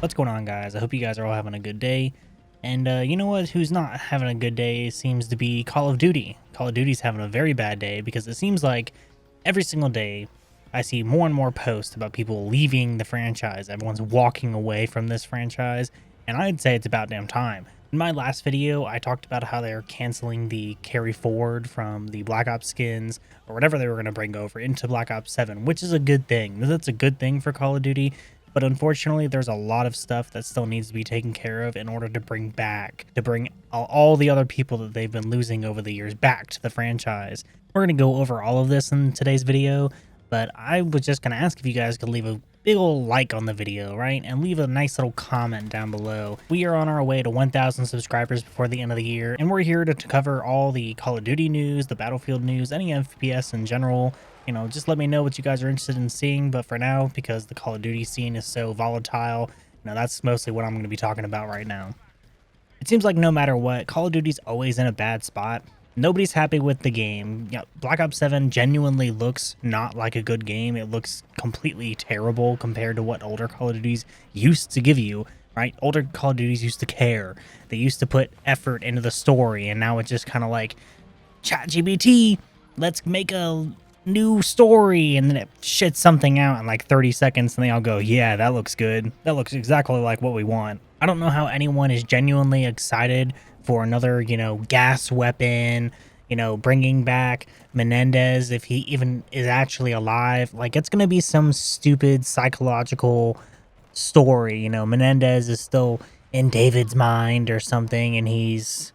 What's going on, guys? I hope you guys are all having a good day. And you know what? Who's not having a good day seems to be Call of Duty. Call of Duty's having a very bad day because it seems like every single day I see more and more posts about people leaving the franchise. Everyone's walking away from this franchise, and I'd say it's about damn time. In my last video, I talked about how they're canceling the carry forward from the Black Ops skins or whatever they were going to bring over into Black Ops 7, which is a good thing. That's a good thing for Call of Duty. But unfortunately, there's a lot of stuff that still needs to be taken care of in order to bring all the other people that they've been losing over the years back to the franchise. We're going to go over all of this in today's video, but I was just going to ask if you guys could leave a big old like on the video, right? And leave a nice little comment down below. We are on our way to 1,000 subscribers before the end of the year, and we're here to cover all the Call of Duty news, the Battlefield news, any FPS in general. You know, just let me know what you guys are interested in seeing. But for now, because the Call of Duty scene is so volatile, that's mostly what I'm going to be talking about right now. It seems like no matter what, Call of Duty's always in a bad spot. Nobody's happy with the game. Black Ops 7 genuinely looks not like a good game. It looks completely terrible compared to what older Call of Duties used to give you, right? Older Call of Duties used to care. They used to put effort into the story, and now it's just kind of like, ChatGPT, let's make a new story, and then it shits something out in like 30 seconds, and they all go, yeah, that looks good. That looks exactly like what we want. I don't know how anyone is genuinely excited for another, gas weapon, bringing back Menendez, if he even is actually alive. Like, it's going to be some stupid psychological story. Menendez is still in David's mind or something, and he's,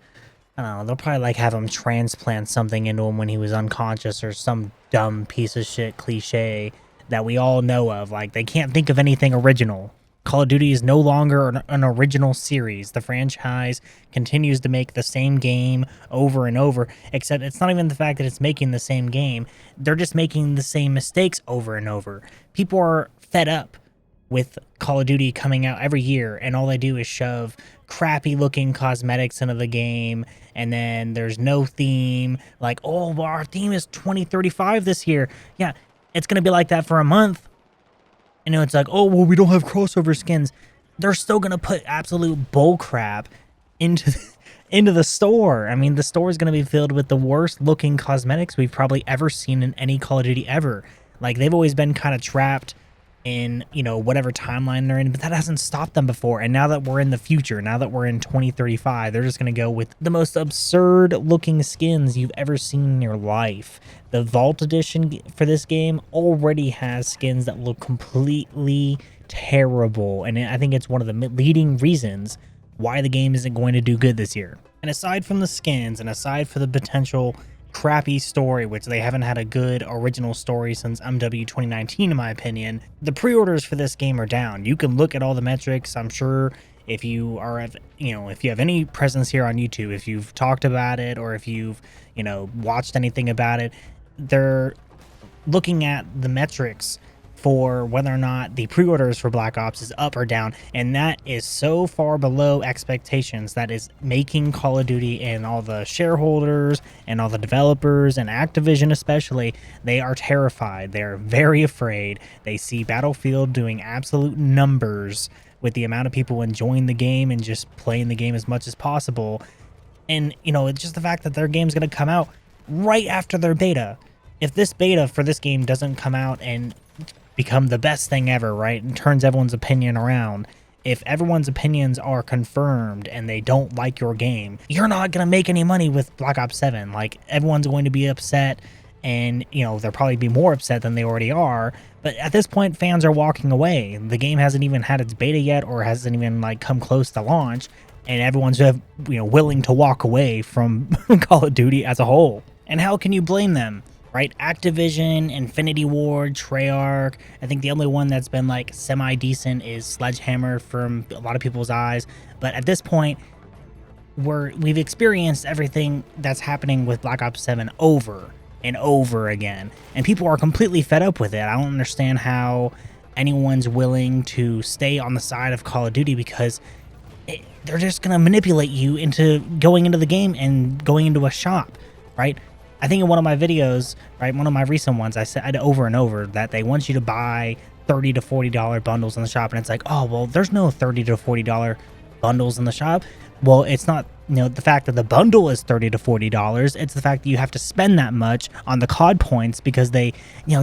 I don't know, they'll probably like have him transplant something into him when he was unconscious or some dumb piece of shit cliche that we all know of. Like, they can't think of anything original. Call of Duty is no longer an original series. The franchise continues to make the same game over and over, except it's not even the fact that it's making the same game. They're just making the same mistakes over and over. People are fed up with Call of Duty coming out every year, and all they do is shove crappy looking cosmetics into the game, and then there's no theme. Like, oh, well, our theme is 2035 this year. Yeah, it's going to be like that for a month. It's like, oh, well, we don't have crossover skins. They're still going to put absolute bullcrap into the store. I mean, the store is going to be filled with the worst looking cosmetics we've probably ever seen in any Call of Duty ever. Like, they've always been kind of trapped in, whatever timeline they're in, but that hasn't stopped them before. And now that we're in the future, now that we're in 2035, they're just going to go with the most absurd looking skins you've ever seen in your life. The Vault Edition for this game already has skins that look completely terrible, and I think it's one of the leading reasons why the game isn't going to do good this year. And aside from the skins, and aside for the potential crappy story, which they haven't had a good original story since MW 2019 in my opinion, the pre-orders for this game are down. You can look at all the metrics. I'm sure if you are if you have any presence here on YouTube, if you've talked about it, or if you've watched anything about it, they're looking at the metrics for whether or not the pre-orders for Black Ops is up or down, and that is so far below expectations that is making Call of Duty and all the shareholders and all the developers and Activision especially, they are terrified. They're very afraid. They see Battlefield doing absolute numbers with the amount of people enjoying the game and just playing the game as much as possible, and it's just the fact that their game's going to come out right after their beta. If this beta for this game doesn't come out and become the best thing ever, right, and turns everyone's opinion around, if everyone's opinions are confirmed and they don't like your game, you're not going to make any money with Black Ops 7. Like, everyone's going to be upset, and they'll probably be more upset than they already are. But at this point, fans are walking away. The game hasn't even had its beta yet, or hasn't even come close to launch, and everyone's willing to walk away from Call of Duty as a whole. And how can you blame them? Right? Activision, Infinity Ward, Treyarch. I think the only one that's been semi-decent is Sledgehammer from a lot of people's eyes. But at this point, we've experienced everything that's happening with Black Ops 7 over and over again. And people are completely fed up with it. I don't understand how anyone's willing to stay on the side of Call of Duty, because they're just going to manipulate you into going into the game and going into a shop, right? I think in one of my videos, right, one of my recent ones, I said over and over that they want you to buy $30 to $40 bundles in the shop, and it's like, oh, well, there's no $30 to $40 bundles in the shop. Well, it's not, the fact that the bundle is $30 to $40. It's the fact that you have to spend that much on the COD points because they,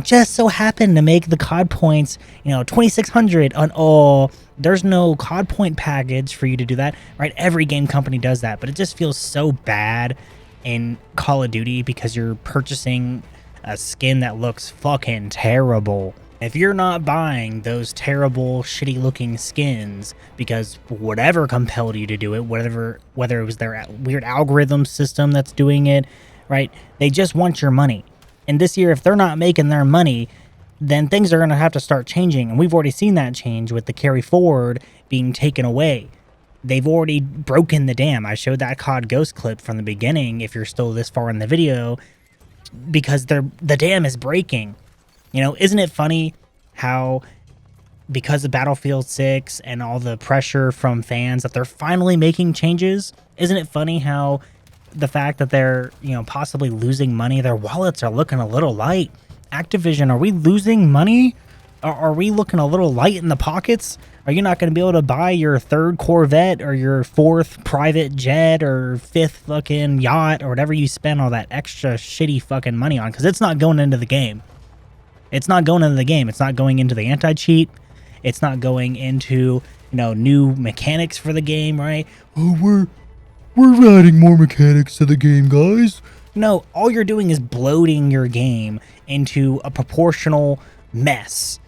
just so happen to make the COD points, 2,600 on all. There's no COD point package for you to do that, right? Every game company does that, but it just feels so bad in Call of Duty because you're purchasing a skin that looks fucking terrible. If you're not buying those terrible, shitty looking skins because whatever compelled you to do it, whether it was their weird algorithm system that's doing it, right? They just want your money. And this year, if they're not making their money, then things are going to have to start changing. And we've already seen that change with the carry forward being taken away. They've already broken the dam. I showed that COD Ghost clip from the beginning, if you're still this far in the video, because the dam is breaking. Isn't it funny how, because of Battlefield 6 and all the pressure from fans, that they're finally making changes? Isn't it funny how the fact that they're, possibly losing money, their wallets are looking a little light? Activision, are we losing money? Are we looking a little light in the pockets? Are you not going to be able to buy your 3rd Corvette or your 4th private jet or 5th fucking yacht or whatever you spend all that extra shitty fucking money on? Because it's not going into the game. It's not going into the game. It's not going into the anti-cheat. It's not going into, new mechanics for the game, right? Oh, we're adding more mechanics to the game, guys. No, all you're doing is bloating your game into a proportional mess.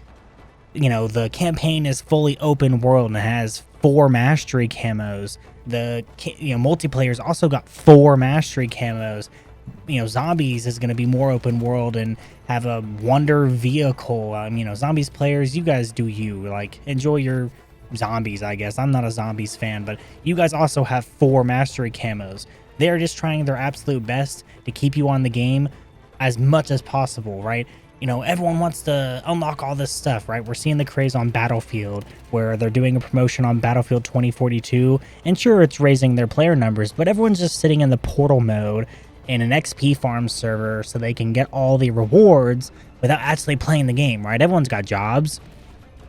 The campaign is fully open world and it has 4 mastery camos. The multiplayer's also got 4 mastery camos. Zombies is going to be more open world and have a wonder vehicle. Zombies players, you guys do you. Enjoy your zombies, I guess. I'm not a zombies fan, but you guys also have 4 mastery camos. They're just trying their absolute best to keep you on the game as much as possible, right? Everyone wants to unlock all this stuff, right? We're seeing the craze on Battlefield, where they're doing a promotion on Battlefield 2042, and sure, it's raising their player numbers, but everyone's just sitting in the portal mode in an XP farm server so they can get all the rewards without actually playing the game, right? Everyone's got jobs.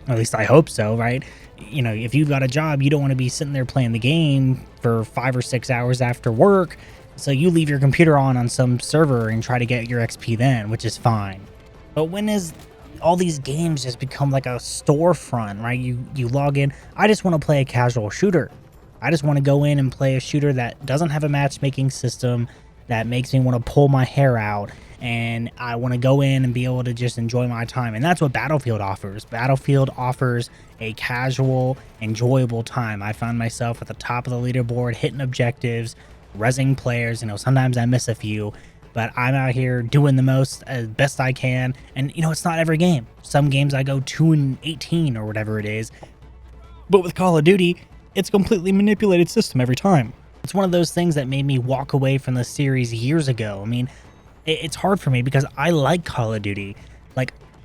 At least I hope so, right? If you've got a job, you don't want to be sitting there playing the game for 5 or 6 hours after work. So you leave your computer on some server and try to get your XP then, which is fine. But when is all these games just become like a storefront, right? You log in. I just want to play a casual shooter. I just want to go in and play a shooter that doesn't have a matchmaking system, that makes me want to pull my hair out, and I want to go in and be able to just enjoy my time. And that's what Battlefield offers. Battlefield offers a casual, enjoyable time. I found myself at the top of the leaderboard, hitting objectives, rezzing players. Sometimes I miss a few, but I'm out here doing the most as best I can. And it's not every game. Some games I go 2-18 or whatever it is. But with Call of Duty, it's a completely manipulated system every time. It's one of those things that made me walk away from the series years ago. It's hard for me because I like Call of Duty.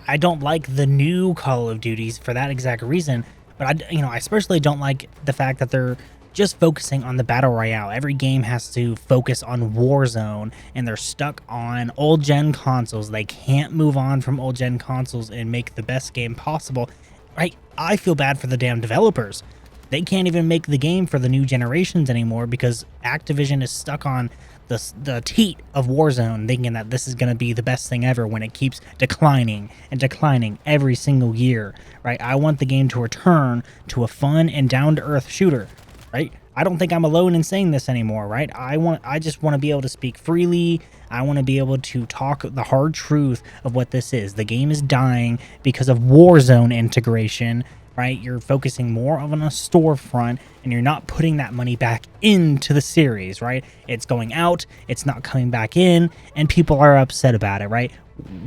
I don't like the new Call of Duties for that exact reason. But I especially don't like the fact that they're just focusing on the battle royale. Every game has to focus on Warzone, and they're stuck on old gen consoles. They can't move on from old gen consoles and make the best game possible. Right? I feel bad for the damn developers. They can't even make the game for the new generations anymore because Activision is stuck on the teat of Warzone, thinking that this is going to be the best thing ever when it keeps declining and declining every single year, right? I want the game to return to a fun and down-to-earth shooter, right? I don't think I'm alone in saying this anymore, right? I just want to be able to speak freely. I want to be able to talk the hard truth of what this is. The game is dying because of Warzone integration, right? You're focusing more on a storefront and you're not putting that money back into the series, right? It's going out, it's not coming back in, and people are upset about it, right?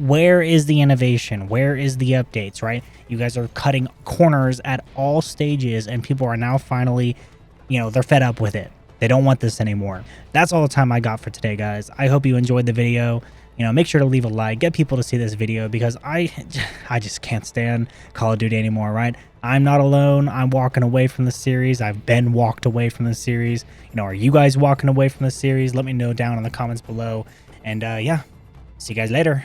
Where is the innovation? Where is the updates, right? You guys are cutting corners at all stages and people are now finally, they're fed up with it. They don't want this anymore. That's all the time I got for today, guys. I hope you enjoyed the video. Make sure to leave a like, get people to see this video because I just can't stand Call of Duty anymore, right? I'm not alone. I'm walking away from the series. I've been walked away from the series. Are you guys walking away from the series? Let me know down in the comments below. And yeah, see you guys later.